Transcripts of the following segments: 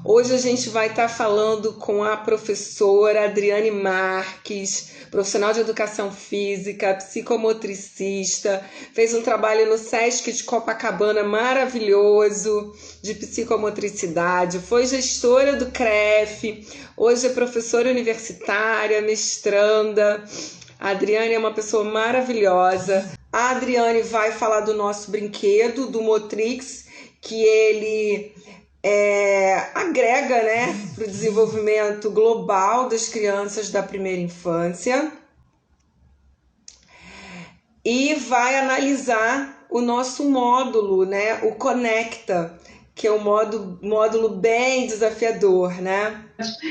Hoje a gente vai estar falando com a professora Adriane Marques, profissional de educação física, psicomotricista, fez um trabalho no Sesc de Copacabana maravilhoso de psicomotricidade, foi gestora do CREF, hoje é professora universitária, mestranda. A Adriane é uma pessoa maravilhosa. A Adriane vai falar do nosso brinquedo, do Motrix, que ele agrega, né, para o desenvolvimento global das crianças da primeira infância, e vai analisar o nosso módulo, né, o Conecta, que é um módulo bem desafiador, né?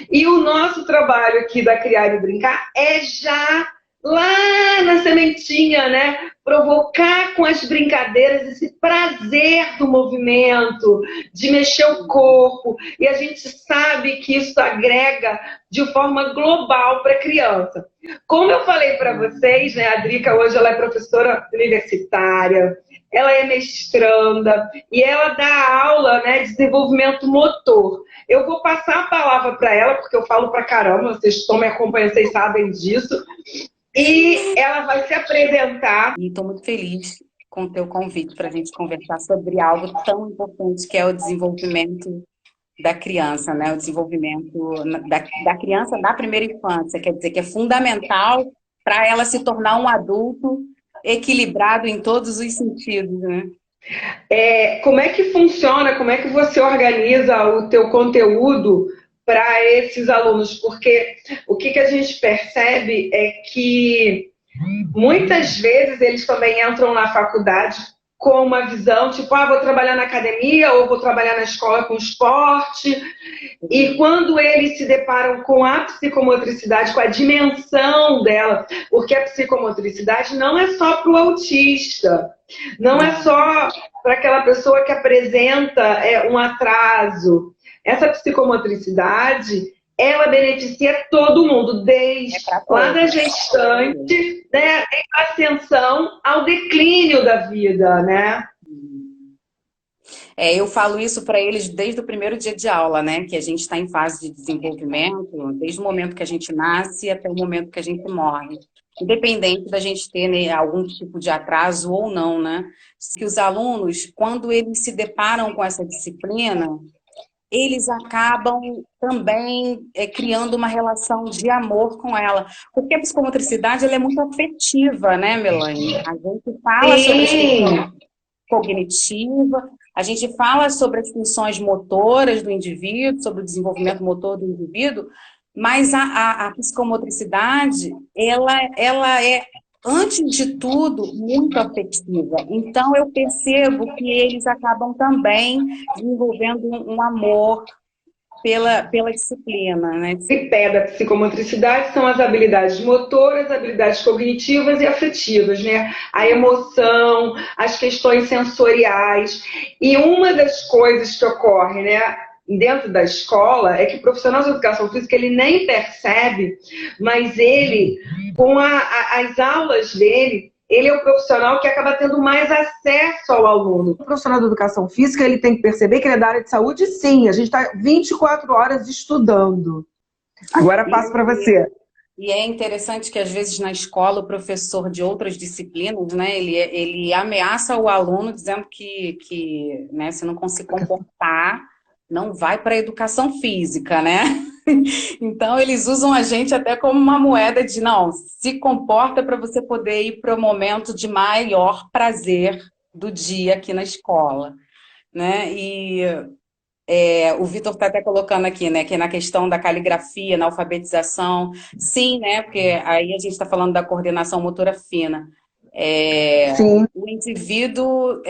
E o nosso trabalho aqui da Criar e Brincar é já lá na sementinha, né? Provocar com as brincadeiras esse prazer do movimento, de mexer o corpo. E a gente sabe que isso agrega de forma global para a criança. Como eu falei para vocês, né? A Drica hoje ela é professora universitária, ela é mestranda e ela dá aula, né, de desenvolvimento motor. Eu vou passar a palavra para ela, porque eu falo para caramba, vocês estão me acompanhando, vocês sabem disso. E ela vai se apresentar. E estou muito feliz com o teu convite para a gente conversar sobre algo tão importante que é o desenvolvimento da criança, né? O desenvolvimento da criança da primeira infância, quer dizer que é fundamental para ela se tornar um adulto equilibrado em todos os sentidos, né? Como é que funciona, como é que você organiza o teu conteúdo para esses alunos? Porque o que a gente percebe é que muitas vezes eles também entram na faculdade com uma visão tipo, vou trabalhar na academia ou vou trabalhar na escola com esporte. E quando eles se deparam com a psicomotricidade, com a dimensão dela, porque a psicomotricidade não é só para o autista, não é só para aquela pessoa que apresenta um atraso. Essa psicomotricidade, ela beneficia todo mundo, desde lá da gestante, né, a ascensão ao declínio da vida, né? Eu falo isso para eles desde o primeiro dia de aula, né? Que a gente está em fase de desenvolvimento, desde o momento que a gente nasce até o momento que a gente morre. Independente da gente ter, né, algum tipo de atraso ou não, né? Que os alunos, quando eles se deparam com essa disciplina, eles acabam também criando uma relação de amor com ela. Porque a psicomotricidade ela é muito afetiva, né, Melanie? A gente fala sobre as questões cognitivas, a gente fala sobre as funções motoras do indivíduo, sobre o desenvolvimento motor do indivíduo, mas a psicomotricidade, ela é, antes de tudo, muito afetiva. Então, eu percebo que eles acabam também desenvolvendo um amor pela disciplina, né? O tripé da psicomotricidade são as habilidades motoras, habilidades cognitivas e afetivas, né? A emoção, as questões sensoriais. E uma das coisas que ocorre, né, dentro da escola é que o profissional de educação física ele nem percebe, mas ele, com as aulas dele, ele é o profissional que acaba tendo mais acesso ao aluno. O profissional de educação física ele tem que perceber que ele é da área de saúde, sim. A gente está 24 horas estudando. Agora passo para você. E é interessante que, às vezes, na escola, o professor de outras disciplinas, né, ele ameaça o aluno dizendo que né, se não se comportar, não vai para a educação física, né? Então, eles usam a gente até como uma moeda de, não, se comporta para você poder ir para o momento de maior prazer do dia aqui na escola, né? E o Vitor está até colocando aqui, né, que na questão da caligrafia, na alfabetização, sim, né, porque aí a gente está falando da coordenação motora fina. O indivíduo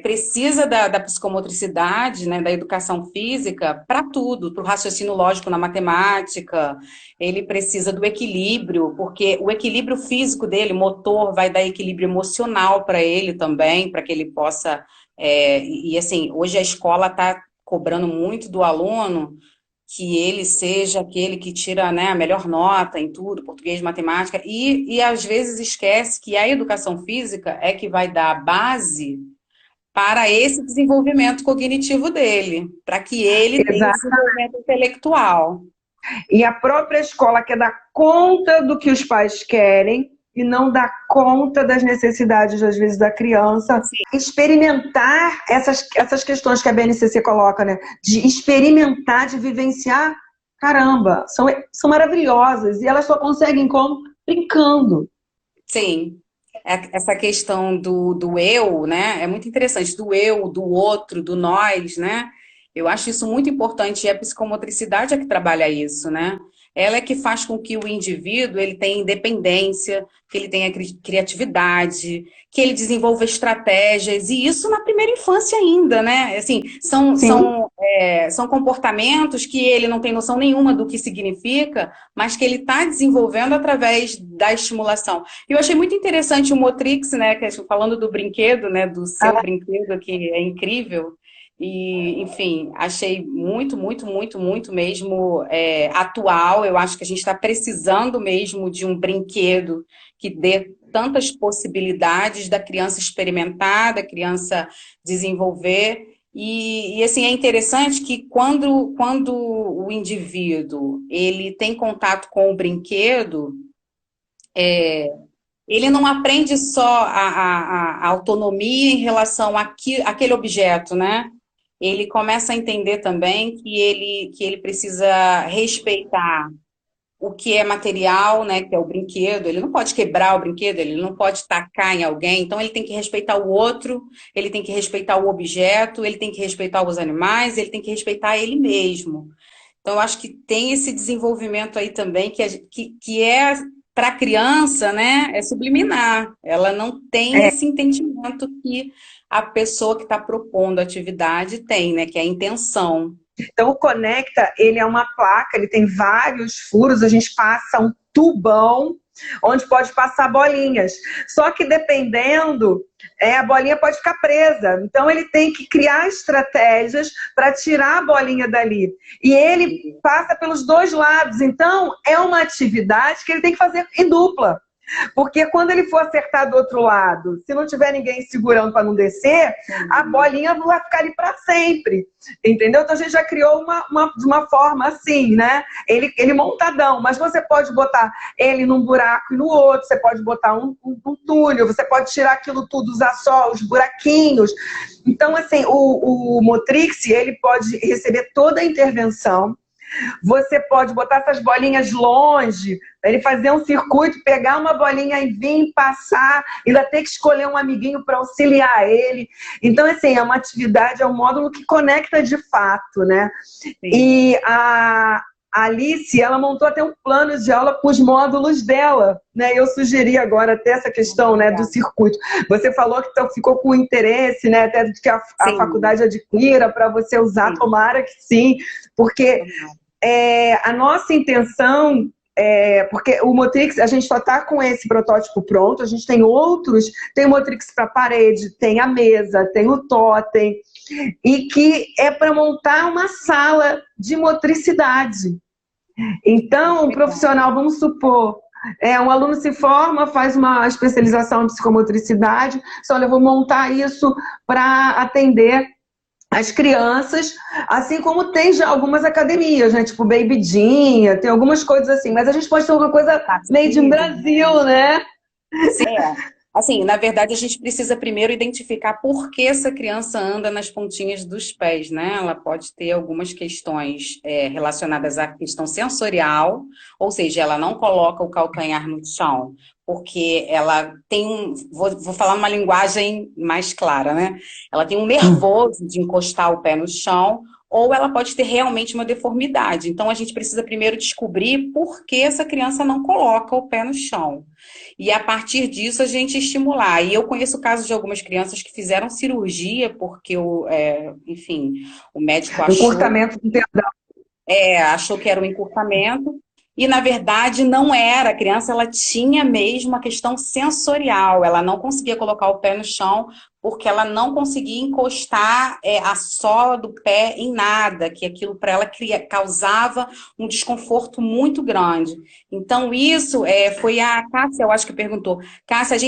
precisa da psicomotricidade, né, da educação física para tudo, para o raciocínio lógico na matemática, ele precisa do equilíbrio, porque o equilíbrio físico dele, motor, vai dar equilíbrio emocional para ele também, para que ele possa... e assim, hoje a escola está cobrando muito do aluno que ele seja aquele que tira, né, a melhor nota em tudo, português, matemática, e às vezes esquece que a educação física é que vai dar a base para esse desenvolvimento cognitivo dele, para que ele tenha esse desenvolvimento intelectual. E a própria escola quer dar conta do que os pais querem e não dá conta das necessidades, às vezes, da criança. Sim. Experimentar essas questões que a BNCC coloca, né? De experimentar, de vivenciar, caramba, são maravilhosas. E elas só conseguem como? Brincando. Sim. Essa questão do eu, né? É muito interessante, do eu, do outro, do nós, né? Eu acho isso muito importante, e a psicomotricidade é que trabalha isso, né? Ela é que faz com que o indivíduo ele tenha independência, que ele tenha criatividade, que ele desenvolva estratégias, e isso na primeira infância ainda, né? Assim, são comportamentos que ele não tem noção nenhuma do que significa, mas que ele está desenvolvendo através da estimulação. E eu achei muito interessante o Motrix, né? Falando do brinquedo, né? Do seu brinquedo, que é incrível. E, enfim, achei muito, muito, muito, muito mesmo atual. Eu acho que a gente está precisando mesmo de um brinquedo que dê tantas possibilidades da criança experimentar, da criança desenvolver. E assim, é interessante que quando o indivíduo ele tem contato com o brinquedo, ele não aprende só a autonomia em relação àquele objeto, né? Ele começa a entender também que ele precisa respeitar o que é material, né, que é o brinquedo. Ele não pode quebrar o brinquedo, ele não pode tacar em alguém, então ele tem que respeitar o outro, ele tem que respeitar o objeto, ele tem que respeitar os animais, ele tem que respeitar ele mesmo. Então, eu acho que tem esse desenvolvimento aí também, que é para a criança, né, é subliminar. Ela não tem esse entendimento que a pessoa que está propondo a atividade tem, né, que é a intenção. Então, o Conecta, ele é uma placa, ele tem vários furos, a gente passa um tubão, onde pode passar bolinhas. Só que dependendo, a bolinha pode ficar presa. Então, ele tem que criar estratégias para tirar a bolinha dali. E ele passa pelos dois lados. Então, é uma atividade que ele tem que fazer em dupla. Porque quando ele for acertar do outro lado, se não tiver ninguém segurando para não descer, a bolinha vai ficar ali para sempre. Entendeu? Então a gente já criou de uma forma assim, né? Ele montadão, mas você pode botar ele num buraco e no outro, você pode botar um túnel, você pode tirar aquilo tudo, usar só os buraquinhos. Então, assim, o Motrix, ele pode receber toda a intervenção. Você pode botar essas bolinhas longe, ele fazer um circuito, pegar uma bolinha e vir passar, ainda ter que escolher um amiguinho para auxiliar ele. Então, assim, é uma atividade, é um módulo que conecta de fato, né? Sim. E a Alice, ela montou até um plano de aula para os módulos dela, né? Eu sugeri agora até essa questão, né, do circuito. Você falou que ficou com interesse, né, até que a faculdade adquira para você usar, tomara que sim, porque a nossa intenção porque o Motrix, a gente só está com esse protótipo pronto, a gente tem outros, tem o Motrix para parede, tem a mesa, tem o totem, e que é para montar uma sala de motricidade. Então, um profissional, vamos supor, um aluno se forma, faz uma especialização em psicomotricidade, só eu vou montar isso para atender as crianças, assim como tem já algumas academias, né? Tipo Baby Dinha, tem algumas coisas assim, mas a gente pode ter alguma coisa made in Brasil, né? Sim, assim, na verdade a gente precisa primeiro identificar por que essa criança anda nas pontinhas dos pés, né? Ela pode ter algumas questões relacionadas à questão sensorial, ou seja, ela não coloca o calcanhar no chão, porque ela tem vou falar uma linguagem mais clara, né? Ela tem um nervoso de encostar o pé no chão, ou ela pode ter realmente uma deformidade. Então, a gente precisa primeiro descobrir por que essa criança não coloca o pé no chão. E, a partir disso, a gente estimular. E eu conheço casos de algumas crianças que fizeram cirurgia porque, enfim, o médico achou... Encurtamento do tendão. Achou que era um encurtamento. E, na verdade, não era. A criança ela tinha mesmo uma questão sensorial. Ela não conseguia colocar o pé no chão porque ela não conseguia encostar a sola do pé em nada, que aquilo para ela causava um desconforto muito grande. Então, isso foi a Cássia, eu acho que perguntou. Cássia,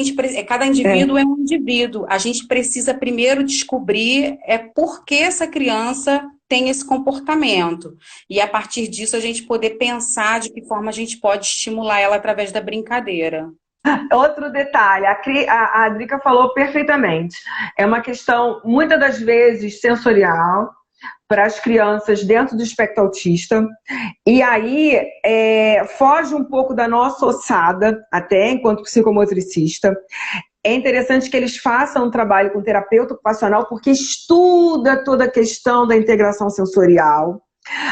cada indivíduo é um indivíduo. A gente precisa primeiro descobrir por que essa criança tem esse comportamento. E a partir disso a gente poder pensar de que forma a gente pode estimular ela através da brincadeira. Outro detalhe, a Drica falou perfeitamente. É uma questão, muitas das vezes, sensorial para as crianças dentro do espectro autista. E aí, foge um pouco da nossa ossada, até enquanto psicomotricista. É interessante que eles façam um trabalho com terapeuta ocupacional, porque estuda toda a questão da integração sensorial.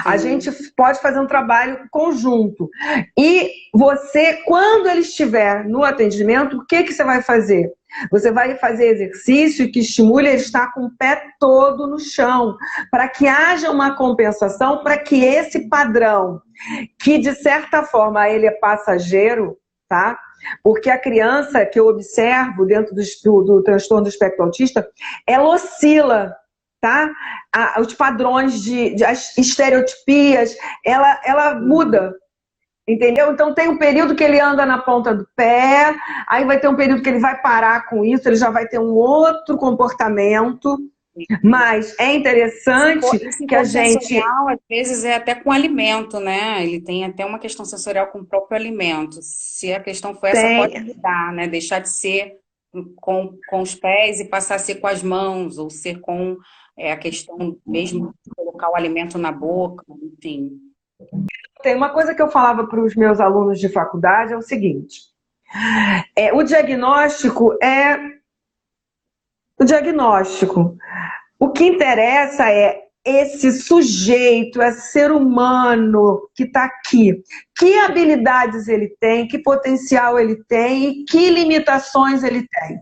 A gente pode fazer um trabalho conjunto. E você, quando ele estiver no atendimento, o que você vai fazer? Você vai fazer exercício que estimule ele estar com o pé todo no chão, para que haja uma compensação, para que esse padrão, que de certa forma ele é passageiro, tá? Porque a criança que eu observo dentro do transtorno do espectro autista, ela oscila, tá? Os padrões as estereotipias, ela muda, entendeu? Então tem um período que ele anda na ponta do pé, aí vai ter um período que ele vai parar com isso, ele já vai ter um outro comportamento, mas é interessante que a gente... Sensorial, às vezes, é até com alimento, né? Ele tem até uma questão sensorial com o próprio alimento. Se a questão for essa, pode mudar, né? Deixar de ser com os pés e passar a ser com as mãos, ou ser com a questão mesmo de colocar o alimento na boca, enfim. Tem uma coisa que eu falava para os meus alunos de faculdade, é o seguinte, o diagnóstico é o diagnóstico. O que interessa é esse sujeito, esse ser humano que está aqui. Que habilidades ele tem, que potencial ele tem e que limitações ele tem.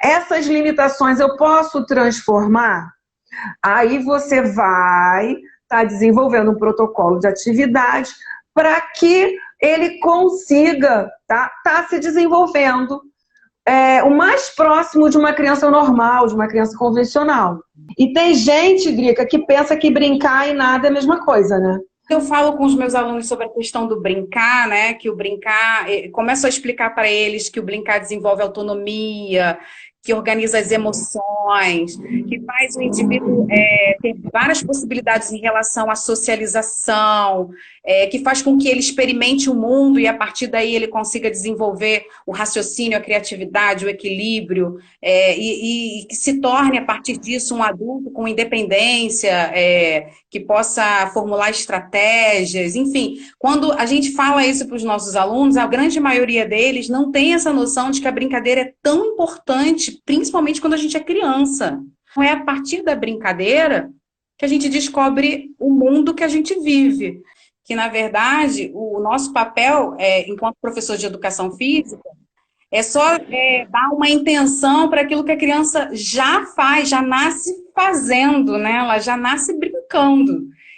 Essas limitações eu posso transformar? Aí você vai estar desenvolvendo um protocolo de atividade para que ele consiga tá se desenvolvendo o mais próximo de uma criança normal, de uma criança convencional. E tem gente, Drica, que pensa que brincar e nada é a mesma coisa, né? Eu falo com os meus alunos sobre a questão do brincar, né? Que o brincar, começo a explicar para eles que o brincar desenvolve autonomia, que organiza as emoções, que faz o indivíduo ter várias possibilidades em relação à socialização, que faz com que ele experimente o mundo e a partir daí ele consiga desenvolver o raciocínio, a criatividade, o equilíbrio, e que se torne a partir disso um adulto com independência, que possa formular estratégias, enfim. Quando a gente fala isso para os nossos alunos, a grande maioria deles não tem essa noção de que a brincadeira é tão importante, principalmente quando a gente é criança. Não é a partir da brincadeira que a gente descobre o mundo que a gente vive. Que, na verdade, o nosso papel, enquanto professor de educação física, é só dar uma intenção para aquilo que a criança já faz, já nasce fazendo, né? Ela já nasce brincando.